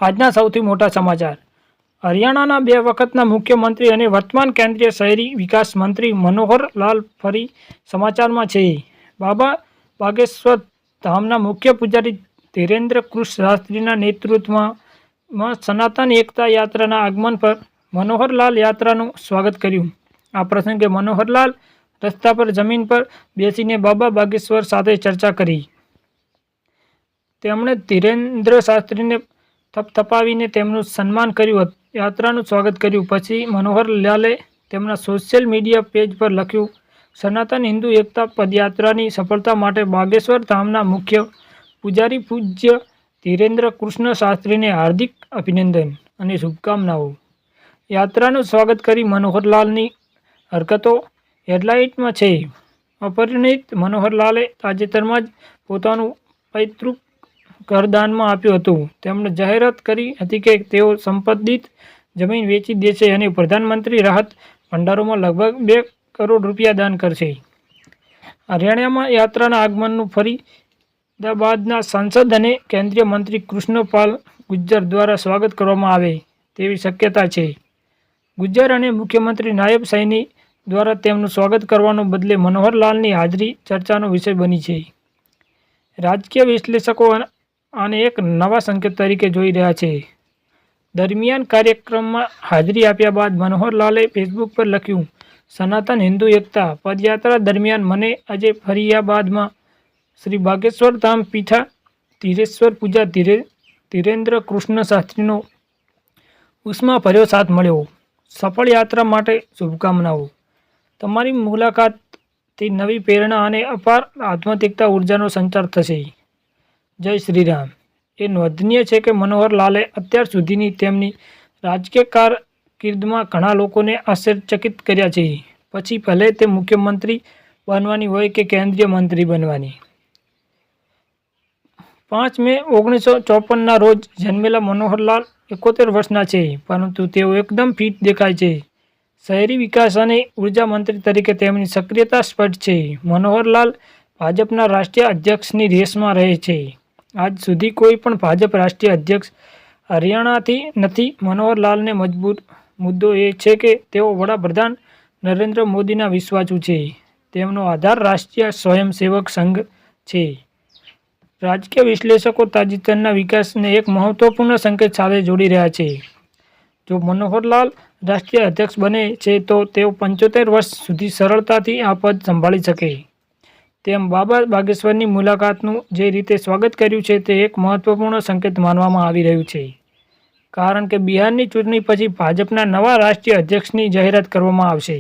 આજના સૌથી મોટા સમાચાર। હરિયાણાના 2 વખતના મુખ્યમંત્રી અને વર્તમાન કેન્દ્રીય શહેરી વિકાસ મંત્રી મનોહર લાલ ફરી સમાચારમાં છે। બાબા બાગેશ્વર ધામના મુખ્ય પૂજારી ધીરેન્દ્ર કૃષ્ણ શાસ્ત્રીના નેતૃત્વમાં સનાતન એકતા યાત્રાના આગમન પર મનોહરલાલ યાત્રાનું સ્વાગત કર્યું। આ પ્રસંગે મનોહરલાલ રસ્તા પર જમીન પર બેસીને બાબા બાગેશ્વર સાથે ચર્ચા કરી। તેમણે ધીરેન્દ્ર શાસ્ત્રીને થપથપાવીને તેમનું સન્માન કર્યું। યાત્રાનું સ્વાગત કર્યું પછી મનોહરલાલે તેમના સોશિયલ મીડિયા પેજ પર લખ્યું, સનાતન હિન્દુ એકતા પદયાત્રાની સફળતા માટે બાગેશ્વર ધામના મુખ્ય પૂજારી પૂજ્ય ધીરેન્દ્ર કૃષ્ણ શાસ્ત્રીને હાર્દિક અભિનંદન અને શુભકામનાઓ। યાત્રાનું સ્વાગત કરી મનોહરલાલની હરકતો હેડલાઇટમાં છે। અપરિણીત મનોહરલાલે તાજેતરમાં જ પોતાનું પૈતૃક ઘર દાનમાં આપ્યું હતું। તેમણે જાહેરાત કરી હતી કે તેઓ સંપાદિત જમીન વેચી દેશે અને પ્રધાનમંત્રી રાહત ભંડારોમાં લગભગ 2 કરોડ રૂપિયા દાન કરશે। હરિયાણામાં યાત્રાના આગમનનું ફરીદાબાદના સાંસદ અને કેન્દ્રીય મંત્રી કૃષ્ણપાલ ગુર્જર દ્વારા સ્વાગત કરવામાં આવે તેવી શક્યતા છે। ગુર્જર અને મુખ્યમંત્રી નાયબ સૈની દ્વારા તેમનું સ્વાગત કરવાને બદલે મનોહરલાલની હાજરી ચર્ચાનો વિષય બની છે। રાજકીય વિશ્લેષકો આને એક નવા સંકેત તરીકે જોઈ રહ્યા છે। દરમિયાન કાર્યક્રમમાં હાજરી આપ્યા બાદ મનોહરલાલે ફેસબુક પર લખ્યું, સનાતન હિન્દુ એકતા પદયાત્રા દરમિયાન મને આજે ફરિયાબાદમાં શ્રી બાગેશ્વર ધામ પીઠાધીશ્વર પૂજા ધીરેન્દ્ર કૃષ્ણ શાસ્ત્રીનો ઉષ્માભર્યો સાથ મળ્યો। સફળ યાત્રા માટે શુભકામનાઓ। તમારી મુલાકાતથી નવી પ્રેરણા અને અપાર આધ્યાત્મિકતા ઉર્જાનો સંચાર થશે। જય શ્રી રામ। એ નોંધનીય છે કે મનોહરલાલે અત્યાર સુધીની તેમની રાજકીય કારકિર્દીમાં ઘણા લોકોને આશ્ચર્યચકિત કર્યા છે, પછી ભલે તે મુખ્યમંત્રી બનવાની હોય કે કેન્દ્રીય મંત્રી બનવાની। 5 મે 1954ના રોજ જન્મેલા મનોહરલાલ 71 વર્ષના છે, પરંતુ તેઓ એકદમ ફિટ દેખાય છે। શહેરી વિકાસ અને ઉર્જા મંત્રી તરીકે તેમની સક્રિયતા સ્પષ્ટ છે। મનોહરલાલ ભાજપના રાષ્ટ્રીય અધ્યક્ષની રેસમાં રહે છે। આજ સુધી કોઈ પણ ભાજપ રાષ્ટ્રીય અધ્યક્ષ હરિયાણાથી નથી। મનોહરલાલને મજબૂત મુદ્દો એ છે કે તેઓ વડાપ્રધાન નરેન્દ્ર મોદીના વિશ્વાસુ છે। તેમનો આધાર રાષ્ટ્રીય સ્વયંસેવક સંઘ છે। રાજકીય વિશ્લેષકો તાજેતરના વિકાસને એક મહત્વપૂર્ણ સંકેત સાથે જોડી રહ્યા છે। જો મનોહરલાલ રાષ્ટ્રીય અધ્યક્ષ બને છે તો તેઓ 75 વર્ષ સુધી સરળતાથી આ પદ સંભાળી શકે। તેમ બાબા બાગેશ્વરની મુલાકાતનું જે રીતે સ્વાગત કર્યું છે તે એક મહત્વપૂર્ણ સંકેત માનવામાં આવી રહ્યું છે, કારણ કે બિહારની ચૂંટણી પછી ભાજપના નવા રાષ્ટ્રીય અધ્યક્ષની જાહેરાત કરવામાં આવશે।